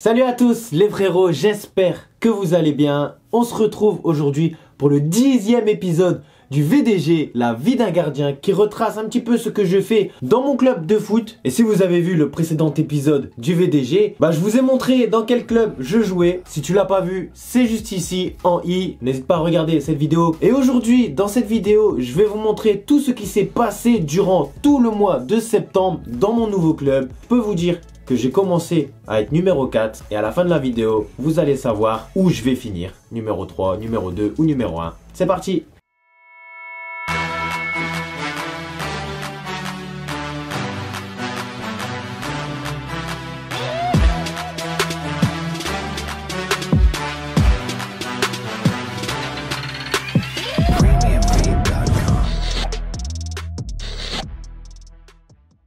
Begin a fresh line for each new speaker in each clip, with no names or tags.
Salut à tous les frérots, j'espère que vous allez bien. On se retrouve aujourd'hui pour le 10e épisode du VDG, la vie d'un gardien, qui retrace un petit peu ce que je fais dans mon club de foot. Et si vous avez vu le précédent épisode du VDG, je vous ai montré dans quel club je jouais. Si tu l'as pas vu, c'est juste ici en i. N'hésite pas à regarder cette vidéo. Et aujourd'hui, dans cette vidéo, je vais vous montrer tout ce qui s'est passé durant tout le mois de septembre dans mon nouveau club. Je peux vous dire que j'ai commencé à être numéro 4 et à la fin de la vidéo, vous allez savoir où je vais finir. Numéro 3, numéro 2 ou numéro 1. C'est parti!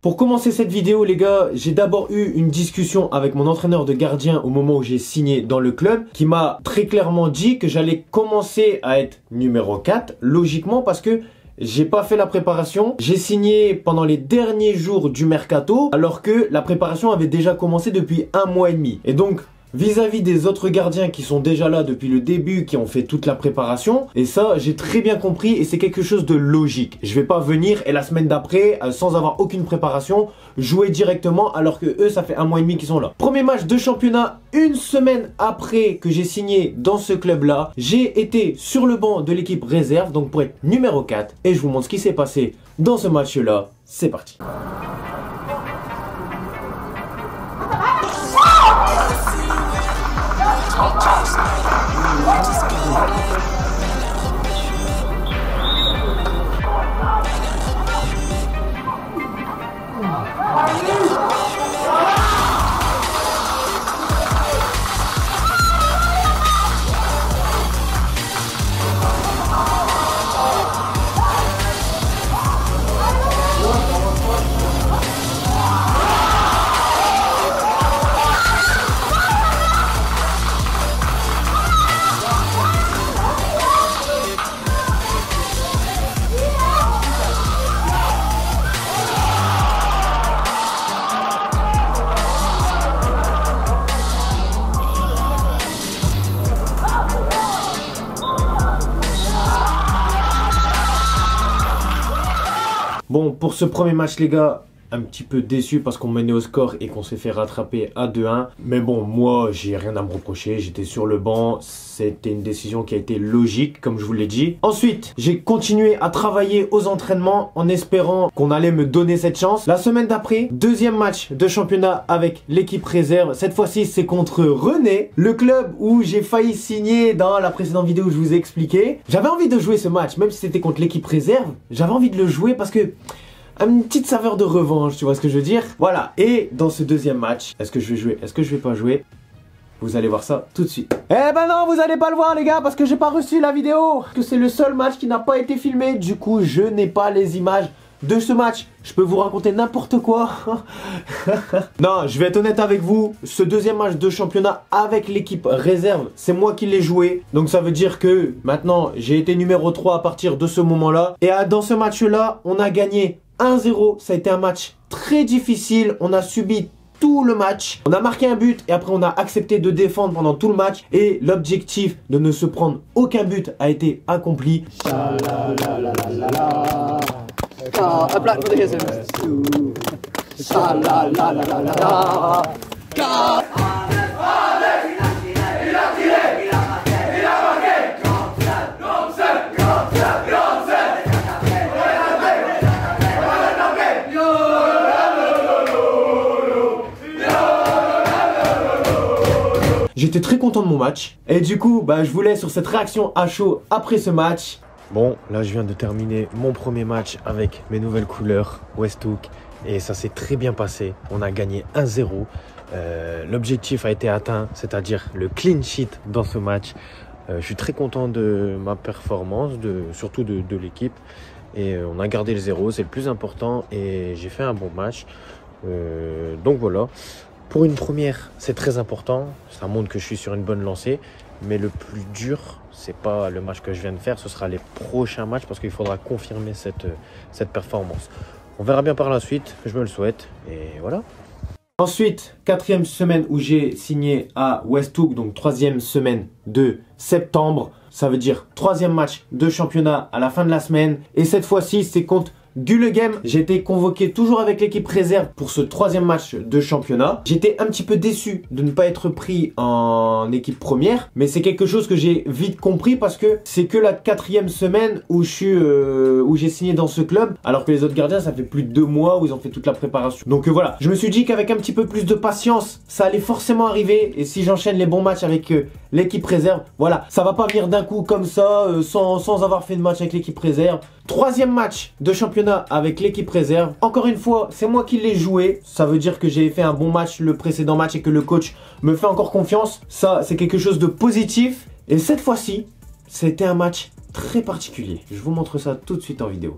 Pour commencer cette vidéo les gars, j'ai d'abord eu une discussion avec mon entraîneur de gardien au moment où j'ai signé dans le club qui m'a très clairement dit que j'allais commencer à être numéro 4 logiquement parce que j'ai pas fait la préparation. J'ai signé pendant les derniers jours du mercato alors que la préparation avait déjà commencé depuis 1 mois et demi. Et donc vis-à-vis des autres gardiens qui sont déjà là depuis le début, qui ont fait toute la préparation. Et ça, j'ai très bien compris et c'est quelque chose de logique. Je vais pas venir et la semaine d'après, sans avoir aucune préparation, jouer directement alors que eux, ça fait 1 mois et demi qu'ils sont là. Premier match de championnat, une semaine après que j'ai signé dans ce club-là, j'ai été sur le banc de l'équipe réserve, donc pour être numéro 4. Et je vous montre ce qui s'est passé dans ce match-là. C'est parti. Bon, pour ce premier match les gars, un petit peu déçu parce qu'on menait au score et qu'on s'est fait rattraper à 2-1. Mais bon, moi, j'ai rien à me reprocher. J'étais sur le banc. C'était une décision qui a été logique, comme je vous l'ai dit. Ensuite, j'ai continué à travailler aux entraînements en espérant qu'on allait me donner cette chance. La semaine d'après, deuxième match de championnat avec l'équipe réserve. Cette fois-ci, c'est contre René, le club où j'ai failli signer dans la précédente vidéo où je vous ai expliqué. J'avais envie de jouer ce match, même si c'était contre l'équipe réserve. J'avais envie de le jouer parce que une petite saveur de revanche, tu vois ce que je veux dire? Voilà, et dans ce deuxième match, est-ce que je vais jouer? Est-ce que je vais pas jouer? Vous allez voir ça tout de suite. Eh ben non, vous allez pas le voir les gars, parce que j'ai pas reçu la vidéo. Que c'est le seul match qui n'a pas été filmé. Du coup, je n'ai pas les images de ce match. Je peux vous raconter n'importe quoi. Non, je vais être honnête avec vous. Ce deuxième match de championnat avec l'équipe réserve, c'est moi qui l'ai joué. Donc ça veut dire que maintenant, j'ai été numéro 3 à partir de ce moment-là. Et dans ce match-là, on a gagné 1-0, ça a été un match très difficile, on a subi tout le match, on a marqué un but et après on a accepté de défendre pendant tout le match et l'objectif de ne se prendre aucun but a été accompli. J'étais très content de mon match et du coup je vous laisse sur cette réaction à chaud après ce match. Bon, là je viens de terminer mon premier match avec mes nouvelles couleurs Westhoek et ça s'est très bien passé. On a gagné 1-0. L'objectif a été atteint, c'est-à-dire le clean sheet dans ce match. Je suis très content de ma performance, surtout de l'équipe. Et on a gardé le 0, c'est le plus important et j'ai fait un bon match. Donc voilà. Pour une première, c'est très important. Ça montre que je suis sur une bonne lancée. Mais le plus dur, c'est pas le match que je viens de faire. Ce sera les prochains matchs parce qu'il faudra confirmer cette performance. On verra bien par la suite. Je me le souhaite. Et voilà. Ensuite, 4e semaine où j'ai signé à Westhoek, donc 3e semaine de septembre. Ça veut dire 3e match de championnat à la fin de la semaine. Et cette fois-ci, c'est contre Gullegem. J'ai été convoqué toujours avec l'équipe réserve pour ce 3e match de championnat. J'étais un petit peu déçu de ne pas être pris en équipe première, mais c'est quelque chose que j'ai vite compris parce que c'est que la 4e semaine où j'ai signé dans ce club, alors que les autres gardiens, ça fait plus de 2 mois où ils ont fait toute la préparation. Donc voilà, je me suis dit qu'avec un petit peu plus de patience, ça allait forcément arriver. Et si j'enchaîne les bons matchs avec l'équipe réserve, voilà, ça va pas venir d'un coup comme ça, sans avoir fait de match avec l'équipe réserve. 3e match de championnat avec l'équipe réserve. Encore une fois, c'est moi qui l'ai joué. Ça veut dire que j'ai fait un bon match le précédent match et que le coach me fait encore confiance. Ça, c'est quelque chose de positif. Et cette fois-ci, c'était un match très particulier. Je vous montre ça tout de suite en vidéo.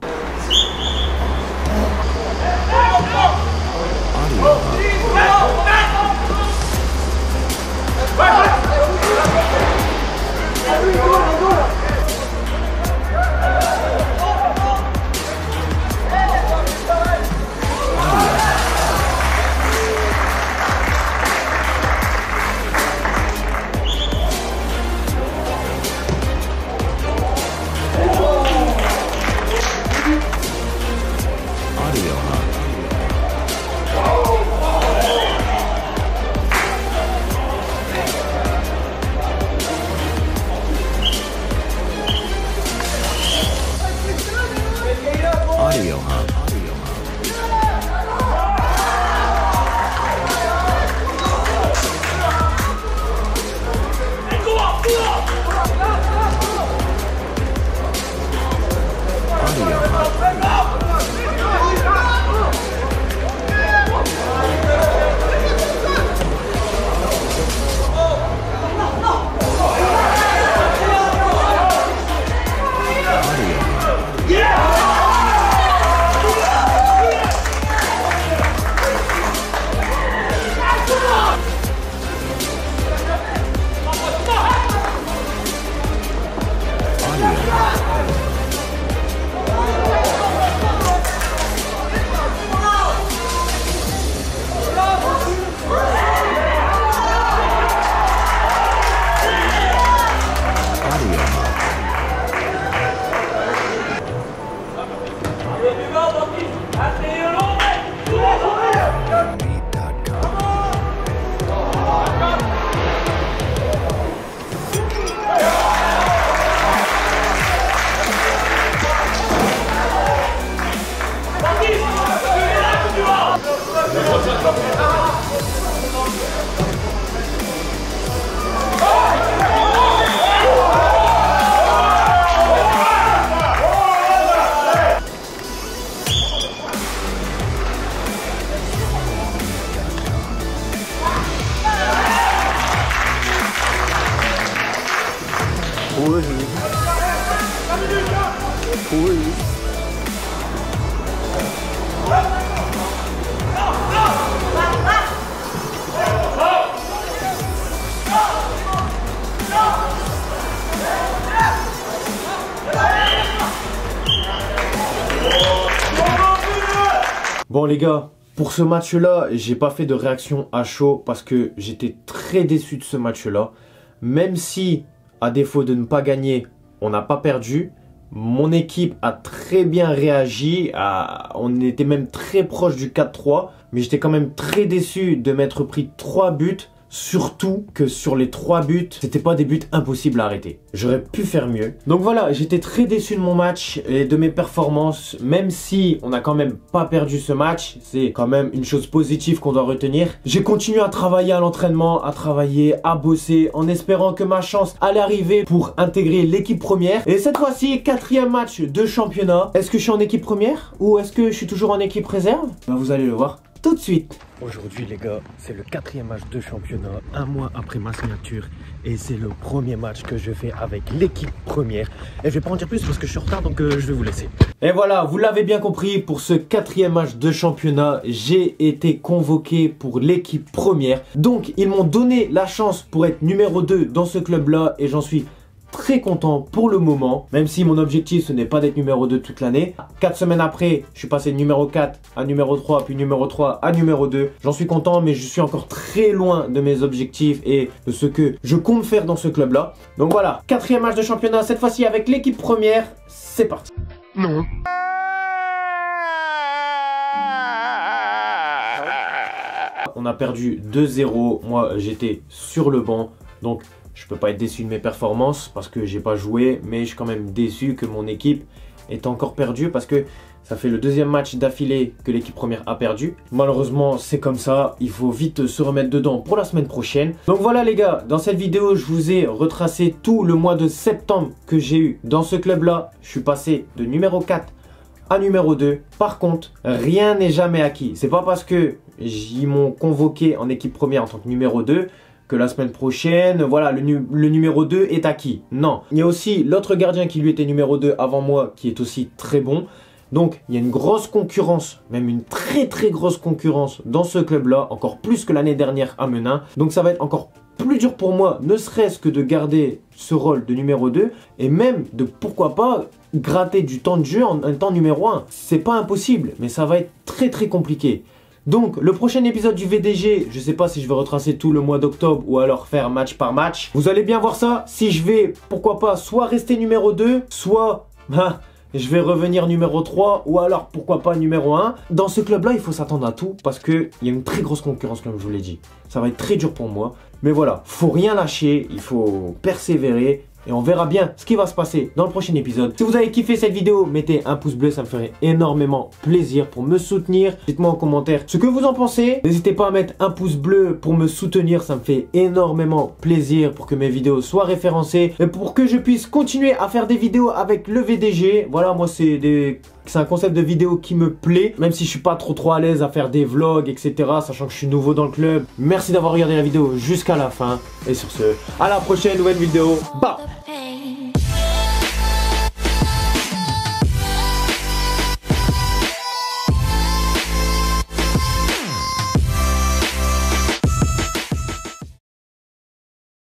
Bon les gars, pour ce match-là, j'ai pas fait de réaction à chaud parce que j'étais très déçu de ce match-là. Même si, à défaut de ne pas gagner, on n'a pas perdu, mon équipe a très bien réagi. On était même très proche du 4-3, mais j'étais quand même très déçu de m'être pris 3 buts. Surtout que sur les 3 buts, c'était pas des buts impossibles à arrêter. J'aurais pu faire mieux. Donc voilà, j'étais très déçu de mon match et de mes performances. Même si on n'a quand même pas perdu ce match, c'est quand même une chose positive qu'on doit retenir. J'ai continué à travailler à l'entraînement, à travailler, à bosser, en espérant que ma chance allait arriver pour intégrer l'équipe première. Et cette fois-ci, 4e match de championnat. Est-ce que je suis en équipe première ou est-ce que je suis toujours en équipe réserve? Ben, vous allez le voir tout de suite. Aujourd'hui les gars, c'est le 4e match de championnat, un mois après ma signature. Et c'est le premier match que je fais avec l'équipe première. Et je vais pas en dire plus parce que je suis en retard, donc je vais vous laisser. Et voilà, vous l'avez bien compris, pour ce 4e match de championnat, j'ai été convoqué pour l'équipe première. Donc ils m'ont donné la chance pour être numéro 2 dans ce club-là et j'en suis très content pour le moment, même si mon objectif ce n'est pas d'être numéro 2 toute l'année. 4 semaines après, je suis passé de numéro 4 à numéro 3, puis numéro 3 à numéro 2. J'en suis content, mais je suis encore très loin de mes objectifs et de ce que je compte faire dans ce club-là. Donc voilà, 4e match de championnat, cette fois-ci avec l'équipe première. C'est parti.
Non.
On a perdu 2-0. Moi, j'étais sur le banc. Donc, je peux pas être déçu de mes performances parce que j'ai pas joué. Mais je suis quand même déçu que mon équipe est encore perdue parce que ça fait le 2e match d'affilée que l'équipe première a perdu. Malheureusement, c'est comme ça. Il faut vite se remettre dedans pour la semaine prochaine. Donc voilà les gars, dans cette vidéo, je vous ai retracé tout le mois de septembre que j'ai eu dans ce club-là. Je suis passé de numéro 4 à numéro 2. Par contre, rien n'est jamais acquis. C'est pas parce que ils m'ont convoqué en équipe première en tant que numéro 2 que la semaine prochaine, voilà, le numéro 2 est acquis. Non. Il y a aussi l'autre gardien qui lui était numéro 2 avant moi, qui est aussi très bon. Donc, il y a une grosse concurrence, même une très grosse concurrence dans ce club-là, encore plus que l'année dernière à Menin. Donc, ça va être encore plus dur pour moi, ne serait-ce que de garder ce rôle de numéro 2 et même de, pourquoi pas, gratter du temps de jeu en étant numéro 1. C'est pas impossible, mais ça va être très compliqué. Donc, le prochain épisode du VDG, je sais pas si je vais retracer tout le mois d'octobre ou alors faire match par match. Vous allez bien voir ça, si je vais, pourquoi pas, soit rester numéro 2, soit je vais revenir numéro 3 ou alors pourquoi pas numéro 1. Dans ce club-là, il faut s'attendre à tout parce qu'il y a une très grosse concurrence comme je vous l'ai dit. Ça va être très dur pour moi. Mais voilà, faut rien lâcher, il faut persévérer. Et on verra bien ce qui va se passer dans le prochain épisode. Si vous avez kiffé cette vidéo, mettez un pouce bleu, ça me ferait énormément plaisir pour me soutenir. Dites-moi en commentaire ce que vous en pensez. N'hésitez pas à mettre un pouce bleu pour me soutenir, ça me fait énormément plaisir pour que mes vidéos soient référencées et pour que je puisse continuer à faire des vidéos avec le VDG. Voilà, moi c'est un concept de vidéo qui me plaît, même si je suis pas trop à l'aise à faire des vlogs, etc. Sachant que je suis nouveau dans le club. Merci d'avoir regardé la vidéo jusqu'à la fin. Et sur ce, à la prochaine nouvelle vidéo. Bye.